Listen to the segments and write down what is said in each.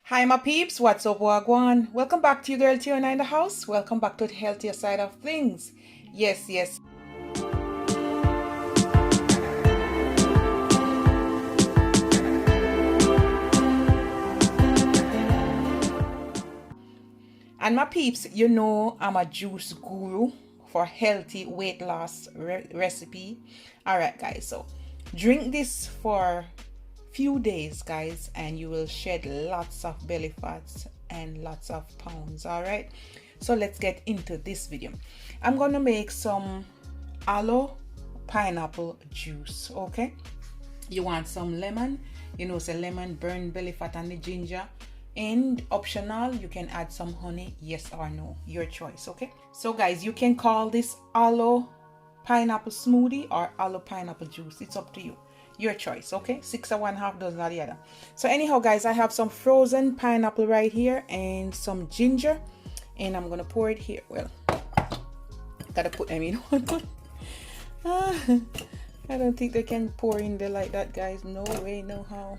Hi my peeps, what's up wagwan? Welcome back to your girl Tiona in the house. Welcome back to the healthier side of things. Yes. And my peeps, you know I'm a juice guru for healthy weight loss recipe. Alright guys, so drink this for few days guys and you will shed lots of belly fats and lots of pounds. Alright, so let's get into this video. I'm gonna make some aloe pineapple juice. Okay, you want some lemon, you know, say lemon burn belly fat and the ginger, and optional you can add some honey, yes or no, your choice. Okay, so guys, you can call this aloe pineapple smoothie or aloe pineapple juice, it's up to you, your choice. Okay, 6 of one, half dozen of the other. So anyhow guys, I have some frozen pineapple right here and some ginger, and I'm gonna pour it here. Well, gotta put them in one. I don't think they can pour in there like that guys, no way, no how.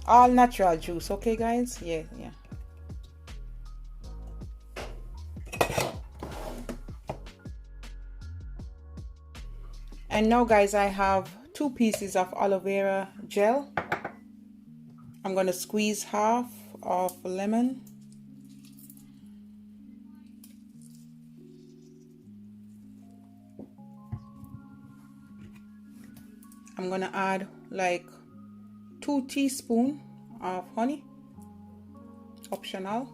All natural juice, okay guys? Yeah. And now guys, I have 2 pieces of aloe vera gel. I'm gonna squeeze half of lemon. I'm gonna add like 2 teaspoons of honey, optional.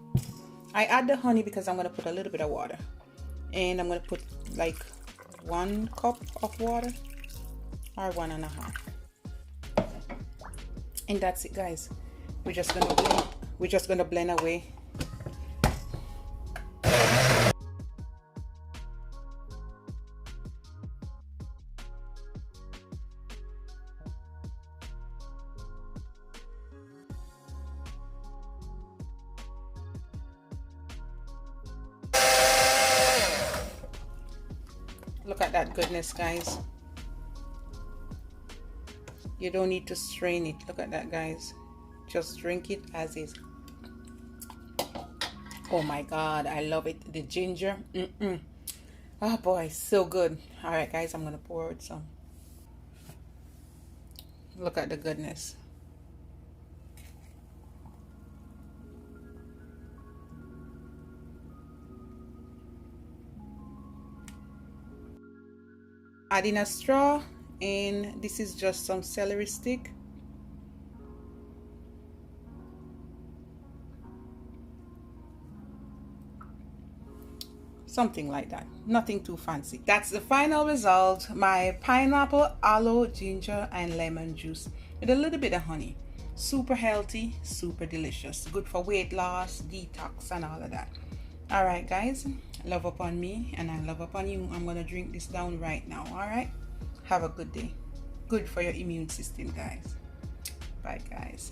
I add the honey because I'm gonna put a little bit of water, and I'm gonna put like 1 cup of water or 1.5, and that's it guys. We're just gonna blend away. Look at that goodness guys. You don't need to strain it. Look at that guys, just drink it as is. Oh my god, I love it. The ginger, oh boy, so good. All right guys, I'm gonna pour out some. Look at the goodness. Add in a straw, and this is just some celery stick. Something like that, nothing too fancy. That's the final result, my pineapple, aloe, ginger and lemon juice with a little bit of honey. Super healthy, super delicious, good for weight loss, detox and all of that. All right guys, love upon me and I love upon you. I'm gonna drink this down right now. All right, have a good day. Good for your immune system guys. Bye guys.